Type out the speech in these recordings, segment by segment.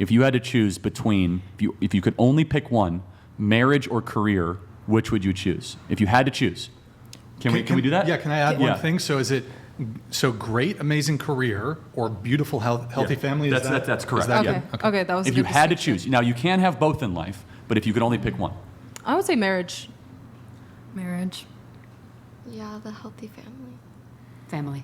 if you had to choose between, if you could only pick one, marriage or career, which would you choose? If you had to choose. Can we do that? Yeah, can I add one thing? So is it great, amazing career or beautiful, healthy family? That's correct. Okay, that was if you had to choose. Now, you can have both in life, but if you could only pick one. I would say marriage. Marriage. Yeah, the healthy family. Family.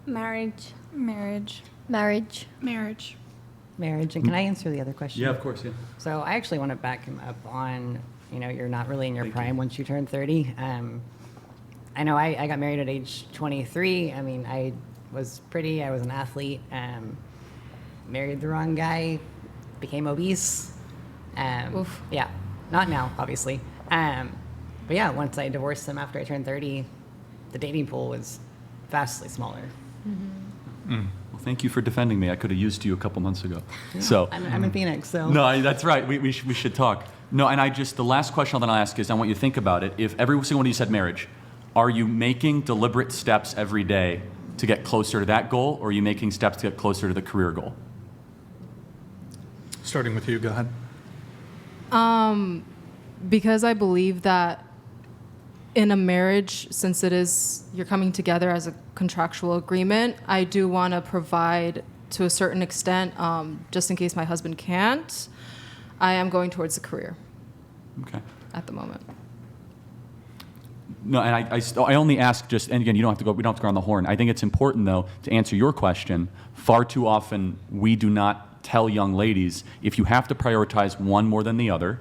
Marriage. Marriage. Marriage. Marriage. And can I answer the other question? Yeah, of course, yeah. So I actually want to back him up on, you're not really in your prime once you turn 30. I know I got married at age 23. I mean, I was pretty, I was an athlete, married the wrong guy, became obese. Yeah, not now, obviously. But yeah, once I divorced him after I turned 30, the dating pool was vastly smaller. Well, thank you for defending me. I could have used you a couple months ago. Yeah, so I'm in Phoenix, so. No, that's right. We should talk. No, and the last question that I'll ask is, I want you to think about it. If every single one of you said marriage, are you making deliberate steps every day to get closer to that goal, or are you making steps to get closer to the career goal? Starting with you, go ahead. Because I believe that in a marriage, since you're coming together as a contractual agreement, I do want to provide to a certain extent, just in case my husband can't. I am going towards a career. Okay. At the moment. No, and I only ask and again, we don't have to go on the horn. I think it's important, though, to answer your question. Far too often, we do not tell young ladies, if you have to prioritize one more than the other,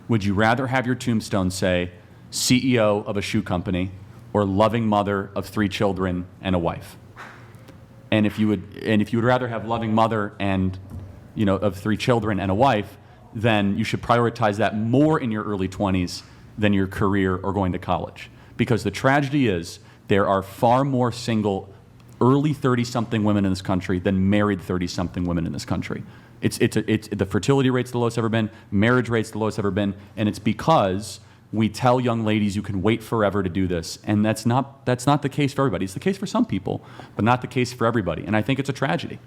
would you rather have your tombstone say, CEO of a shoe company, or loving mother of 3 children and a wife? And if you would rather have loving mother and, of 3 children and a wife, then you should prioritize that more in your early 20s than your career or going to college. Because the tragedy is there are far more single early 30-something women in this country than married 30-something women in this country. It's the fertility rate's the lowest ever been, marriage rate's the lowest ever been, and it's because we tell young ladies you can wait forever to do this, and that's not the case for everybody. It's the case for some people, but not the case for everybody, and I think it's a tragedy.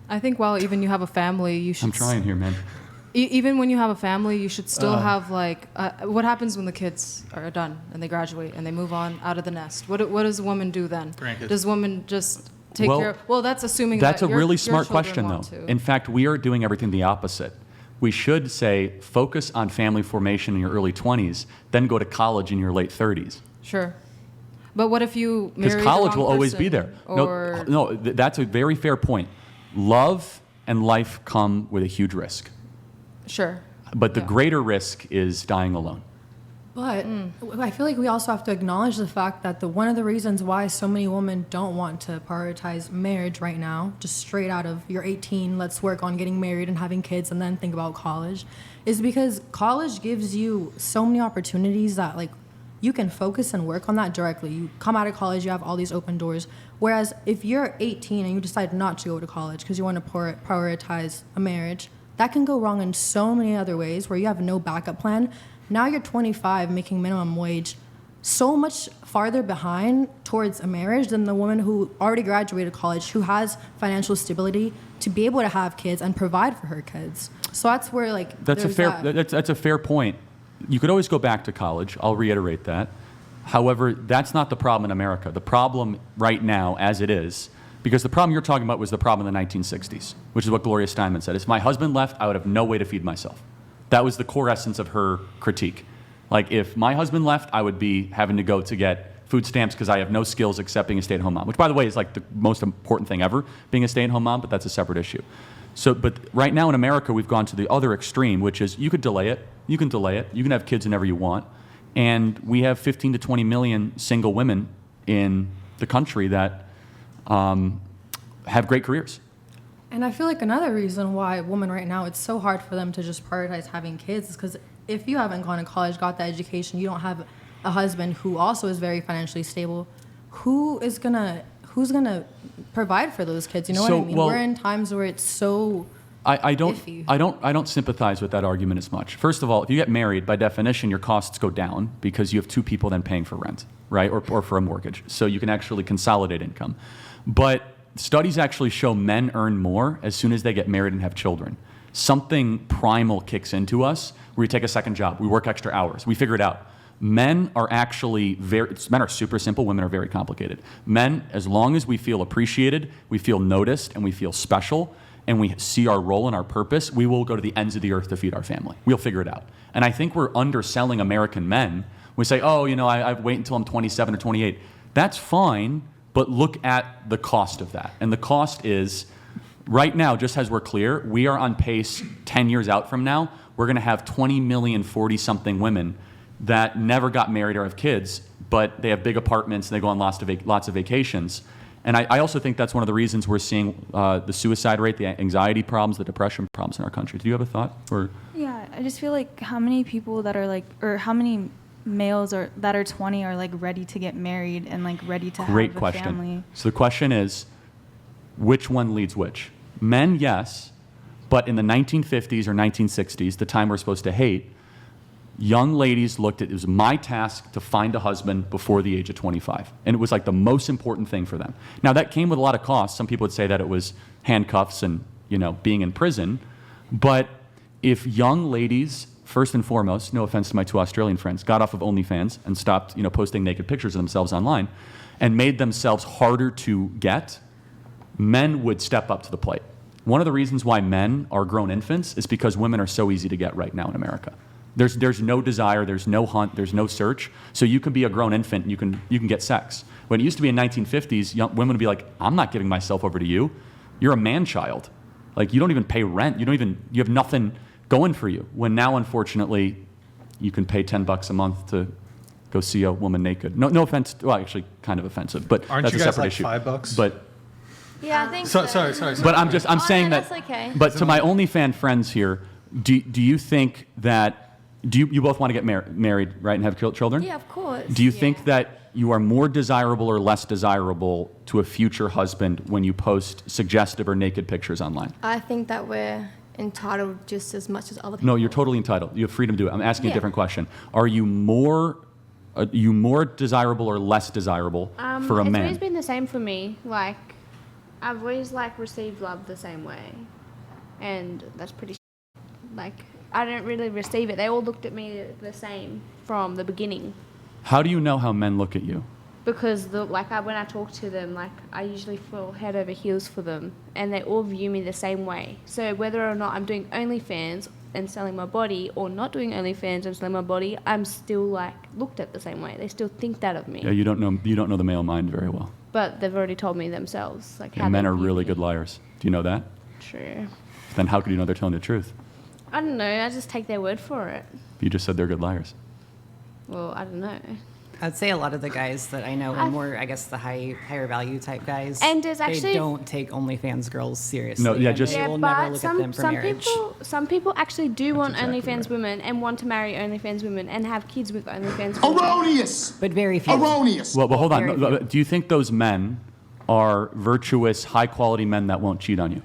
I think while even you have a family, you should... I'm trying here, man. Even when you have a family, you should still have, what happens when the kids are done and they graduate and they move on out of the nest? What does a woman do then? Grandkids. Does a woman just take care of... Well, that's assuming that's that a really your smart children question, want though. to. In fact, we are doing everything the opposite. We should say, focus on family formation in your early 20s, then go to college in your late 30s. Sure. But what if you marry Because college the wrong will always be person? there. No, that's a very fair point. Love and life come with a huge risk. Sure. But the greater risk is dying alone. But I feel like we also have to acknowledge the fact that one of the reasons why so many women don't want to prioritize marriage right now, just straight out of you're 18, let's work on getting married and having kids and then think about college, is because college gives you so many opportunities that you can focus and work on that directly. You come out of college, you have all these open doors. Whereas if you're 18 and you decide not to go to college because you want to prioritize a marriage, that can go wrong in so many other ways where you have no backup plan. Now you're 25 making minimum wage, so much farther behind towards a marriage than the woman who already graduated college, who has financial stability to be able to have kids and provide for her kids. So that's where that's a fair point. You could always go back to college. I'll reiterate that. However, that's not the problem in America. The problem right now, as it is, because the problem you're talking about was the problem in the 1960s, which is what Gloria Steinem said. If my husband left, I would have no way to feed myself. That was the core essence of her critique. If my husband left, I would be having to go to get food stamps because I have no skills except being a stay-at-home mom, which, by the way, is the most important thing ever, being a stay-at-home mom, but that's a separate issue. But right now in America, we've gone to the other extreme, which is you could delay it. You can delay it. You can have kids whenever you want. And we have 15 to 20 million single women in the country that have great careers. And I feel like another reason why women right now, it's so hard for them to just prioritize having kids is because if you haven't gone to college, got the education, you don't have a husband who also is very financially stable, who's gonna provide for those kids? You know what I mean? We're in times where it's so iffy. I don't sympathize with that argument as much. First of all, if you get married, by definition, your costs go down because you have 2 people then paying for rent, right, or for a mortgage. So you can actually consolidate income. But studies actually show men earn more as soon as they get married and have children. Something primal kicks into us where we take a second job, we work extra hours, we figure it out. Men are actually men are super simple, women are very complicated. Men, as long as we feel appreciated, we feel noticed, and we feel special, and we see our role and our purpose, we will go to the ends of the earth to feed our family. We'll figure it out. And I think we're underselling American men. We say, oh, I wait until I'm 27 or 28. That's fine, but look at the cost of that. And the cost is, right now, just as we're clear, we are on pace 10 years out from now, we're going to have 20 million 40-something women that never got married or have kids, but they have big apartments and they go on lots of vacations. And I also think that's one of the reasons we're seeing the suicide rate, the anxiety problems, the depression problems in our country. Do you have a thought? Or Yeah, I just feel like how many people that are like, or how many males that are 20 are like ready to get married and like ready to great have a question. family? So the question is, which one leads which? Men, yes, but in the 1950s or 1960s, the time we're supposed to hate, young ladies looked at it was my task to find a husband before the age of 25. And it was like the most important thing for them. Now, that came with a lot of costs. Some people would say that it was handcuffs and, being in prison. But if young ladies, first and foremost, no offense to my two Australian friends, got off of OnlyFans and stopped, posting naked pictures of themselves online and made themselves harder to get, men would step up to the plate. One of the reasons why men are grown infants is because women are so easy to get right now in America. There's no desire, there's no hunt, there's no search. So you can be a grown infant and you can get sex. When it used to be in 1950s, women would be like, I'm not giving myself over to you. You're a man-child. Like, you don't even pay rent. You have nothing going for you. When now, unfortunately, you can pay $10 a month to go see a woman naked. No offense. Well, actually, kind of offensive, but Aren't that's you a guys separate like issue. $5? But Yeah, I think so. Sorry. But I'm saying that's that. okay. But to my OnlyFans friends here, do you think that you both want to get married, right, and have children? Yeah, of course. Do you think that you are more desirable or less desirable to a future husband when you post suggestive or naked pictures online? I think that we're entitled just as much as other people. No, you're totally entitled. You have freedom to do it. I'm asking a Yeah. different question. Are you more desirable or less desirable for a It's man? always been the same for me. Like, I've always received love the same way, and that's pretty. Like, I don't really receive it. They all looked at me the same from the beginning. How do you know how men look at you? Because when I talk to them, I usually fall head over heels for them, and they all view me the same way. So whether or not I'm doing OnlyFans and selling my body, or not doing OnlyFans and selling my body, I'm still looked at the same way. They still think that of me. Yeah, you don't know the male mind very well. But they've already told me themselves, Yeah, how men they are view really me. good liars. Do you know that? True. Then how could you know they're telling the truth? I don't know. I just take their word for it. You just said they're good liars. Well, I don't know. I'd say a lot of the guys that I know are more, I guess, the higher value type guys. And there's actually- they don't take OnlyFans girls seriously. No, yeah, and just- they Yeah, will never but look at them for marriage. some people actually do want exactly OnlyFans right. women and want to marry OnlyFans women and have kids with OnlyFans women. Erroneous! But very few. Erroneous! Well, hold Very on. few. Do you think those men are virtuous, high-quality men that won't cheat on you?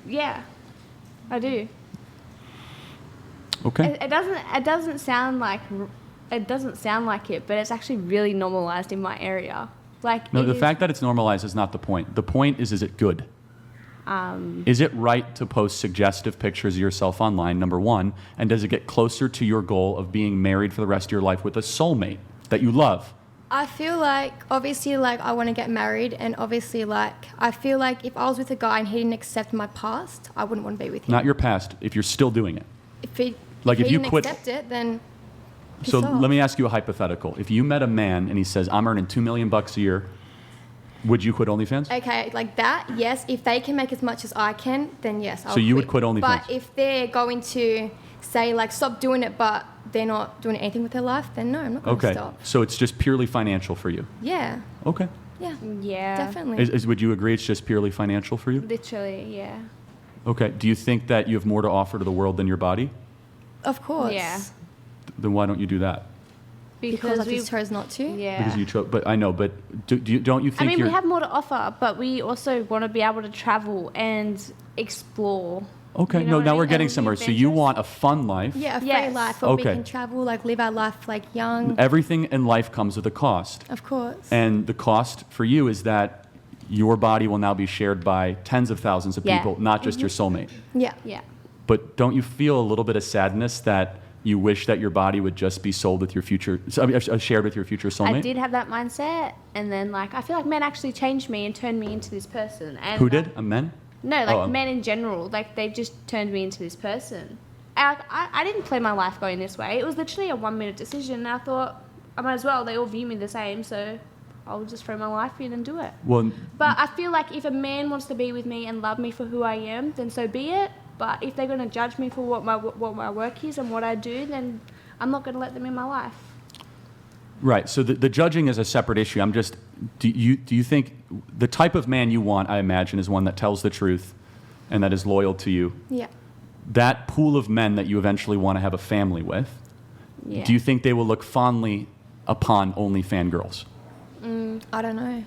Yeah, I do. Okay. It doesn't sound like it, but it's actually really normalized in my area. No, the fact that it's normalized is not the point. The point is it good? Is it right to post suggestive pictures of yourself online, number one? And does it get closer to your goal of being married for the rest of your life with a soulmate that you love? I feel obviously, I want to get married, and obviously, I feel like if I was with a guy and he didn't accept my past, I wouldn't want to be with him. Not your past, if you're still doing it. If he, Like, if if he you didn't quit- accept it, then piss So off. let me ask you a hypothetical. If you met a man and he says, I'm earning $2 million a year, would you quit OnlyFans? Okay, like that, yes. If they can make as much as I can, then yes, I'll So you would quit OnlyFans? But if they're going to say, stop doing it, but they're not doing anything with their life, then no, I'm not going to Okay, stop. so it's just purely financial for you. Yeah, Okay. yeah, Yeah, definitely. Would you agree it's just purely financial for you? literally, yeah. Okay. Do you think that you have more to offer to the world than your body? Of course. Yeah. Then why don't you do that? Because I we just chose not to. yeah. Because you chose. But I know. But don't you think I mean, you're we have more to offer, but we also want to be able to travel and explore. okay? You know No, what I now mean? we're getting And somewhere. be So you adventurous. want a fun life. Yeah, a free Yes. life where Okay. we can travel, live our life young. Everything in life comes with a cost. Of course. And the cost for you is that your body will now be shared by tens of thousands of Yeah. people, not just your soulmate. Yeah. Yeah. But don't you feel a little bit of sadness that you wish that your body would just be sold with your future, shared with your future soulmate? I did have that mindset, and then like I feel like men actually changed me and turned me into this person. And Who did? A men? No, like Oh. men in general, like they just turned me into this person. I didn't plan my life going this way. It was literally a 1-minute decision, and I thought I might as well. They all view me the same, so I'll just throw my life in and do it. Well, But I feel like if a man wants to be with me and love me for who I am, then so be it. But if they're going to judge me for what my work is and what I do, then I'm not going to let them in my life. right. So the judging is a separate issue. I'm just, do you think the type of man you want, I imagine, is one that tells the truth and that is loyal to you? Yeah. That pool of men that you eventually want to have a family with, Yeah. do you think they will look fondly upon OnlyFans girls? I don't know.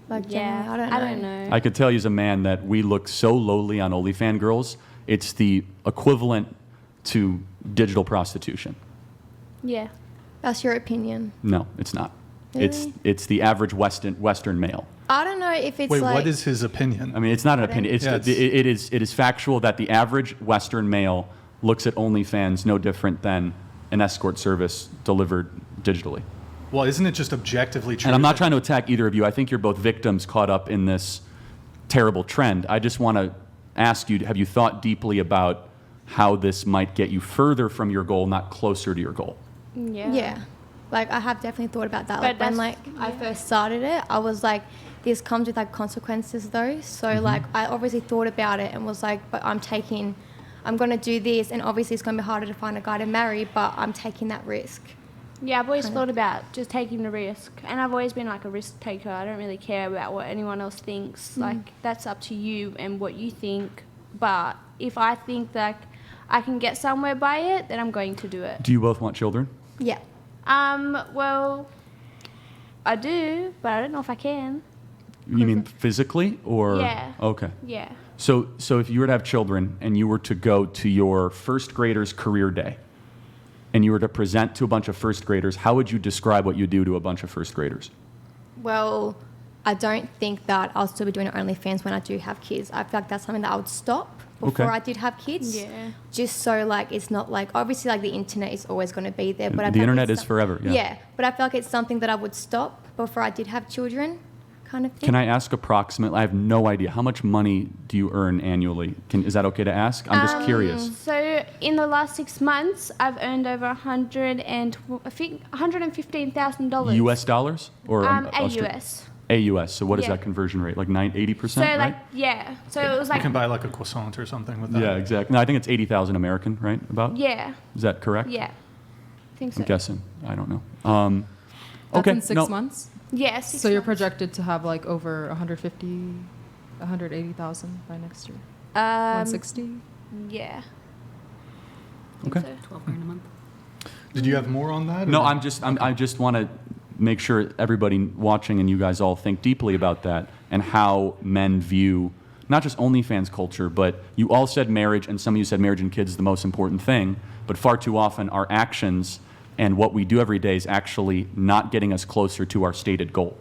Like, Yeah, generally, I don't know. I could tell you as a man that we look so lowly on OnlyFans girls, it's the equivalent to digital prostitution. Yeah. That's your opinion. No, it's not. Really? It's the average Western male. I don't know if it's Wait, like. what is his opinion? I mean, it's not an opinion. It's, Yeah, it is factual that the average Western male looks at OnlyFans no different than an escort service delivered digitally. Well, isn't it just objectively true? And I'm not that- trying to attack either of you. I think you're both victims caught up in this terrible trend. I just want to ask you, have you thought deeply about how this might get you further from your goal, not closer to your goal? Yeah. Like, I have definitely thought about that. But Like, when, that's- I first started it, I was like, this comes with, like, consequences, though. So, Mm-hmm. like, I obviously thought about it and was like, but I'm going to do this. And obviously, it's going to be harder to find a guy to marry, but I'm taking that risk. Yeah, I've always thought about just taking the risk. And I've always been like a risk taker. I don't really care about what anyone else thinks. Like, that's up to you and what you think. But if I think that I can get somewhere by it, then I'm going to do it. Do you both want children? Yeah. Well, I do, but I don't know if I can. You mean physically or? Yeah. Okay. Yeah. So if you were to have children and you were to go to your first grader's career day and you were to present to a bunch of first graders, how would you describe what you do to a bunch of first graders? Well, I don't think that I'll still be doing OnlyFans when I do have kids. I feel like that's something that I would stop before Okay. I did have kids. Yeah. Just so, like, it's not like, obviously, like, the internet is always going to be there. But I The feel like internet it's is forever, yeah. Yeah, but I feel like it's something that I would stop before I did have children, kind of thing. Can I ask approximately? I have no idea. How much money do you earn annually? Is that okay to ask? I'm just curious. So in the last 6 months, I've earned over $115,000 U.S. dollars or AUS. AUS. So what is Yeah. that conversion rate? Like 80%, So right? like yeah, so it was You like can buy like a croissant or something with that. Yeah, exactly. No, I think it's 80,000 American, right? About? yeah, Is that correct? yeah, I think so. I'm guessing. I don't know. That's Okay. in 6 no. months. Yeah, 6 So you're months. projected to have like over 180,000 by next year. 160. Yeah. Okay. So. 12 grand a month. Did you have more on that? No, or- I just want to make sure everybody watching and you guys all think deeply about that and how men view not just OnlyFans culture, but you all said marriage, and some of you said marriage and kids is the most important thing, but far too often our actions and what we do every day is actually not getting us closer to our stated goal.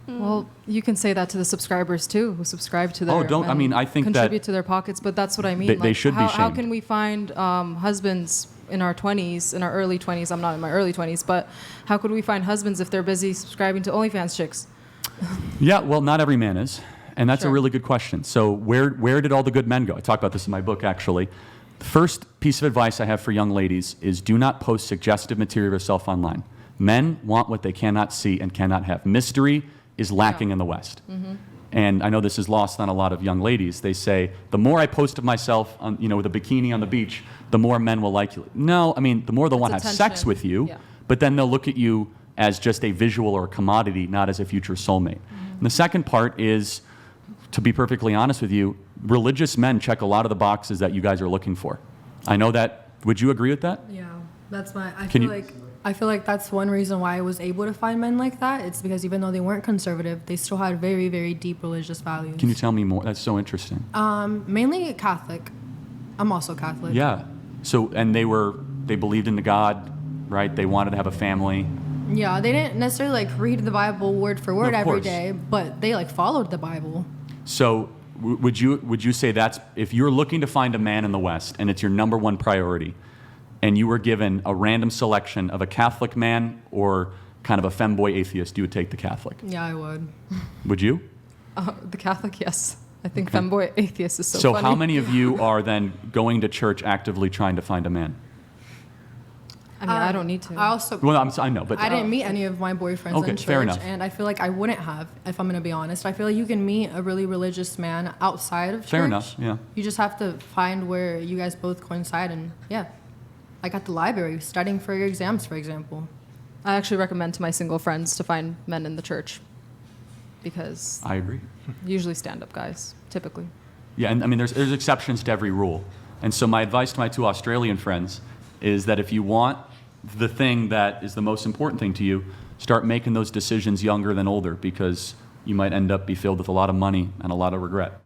Well, you can say that to the subscribers too, who subscribe to their. Oh, don't- I and mean, I think that- contribute to their pockets, but that's what I mean. They should be how shamed. can we find husbands in our 20s, in our early 20s? I'm not in my early 20s, but how could we find husbands if they're busy subscribing to OnlyFans chicks? Yeah, well, not every man is, and that's a Sure. really good question. So where did all the good men go? I talk about this in my book, actually. The first piece of advice I have for young ladies is do not post suggestive material of yourself online. Men want what they cannot see and cannot have. Mystery is lacking in the West. And I know this is lost on a lot of young ladies. They say, the more I post of myself on, with a bikini on the beach, the more men will like you. No, I mean, the more they'll want to have sex attention. with you, Yeah. but then they'll look at you as just a visual or a commodity, not as a future soulmate. And the second part is, to be perfectly honest with you, religious men check a lot of the boxes that you guys are looking for. I know that. Would you agree with that? Yeah, that's my. Can you- I feel like that's one reason why I was able to find men like that. It's because even though they weren't conservative, they still had very, very deep religious values. Can you tell me more? That's so interesting. Mainly Catholic. I'm also Catholic. Yeah. So, and they believed in the God, right? They wanted to have a family. Yeah, they didn't necessarily like read the Bible word for word Of every course. day, but they like followed the Bible. So would you say that's, if you're looking to find a man in the West and it's your number one priority, and you were given a random selection of a Catholic man or kind of a femboy atheist, you would take the Catholic? Yeah, I would. Would you? The Catholic, yes. I think femboy atheist is so So funny. how many of you are then going to church actively trying to find a man? I mean, I don't need to. I also Well, I know, but I didn't meet any of my boyfriends Okay, in church, fair enough. and I feel like I wouldn't have if I'm going to be honest. I feel like you can meet a really religious man outside of church. Fair enough, yeah. You just have to find where you guys both coincide, and yeah, like at the library, studying for your exams, for example. I actually recommend to my single friends to find men in the church because I agree. usually stand-up guys, typically. Yeah, and I mean, there's exceptions to every rule. And so my advice to my 2 Australian friends is that if you want the thing that is the most important thing to you, start making those decisions younger than older, because you might end up be filled with a lot of money and a lot of regret.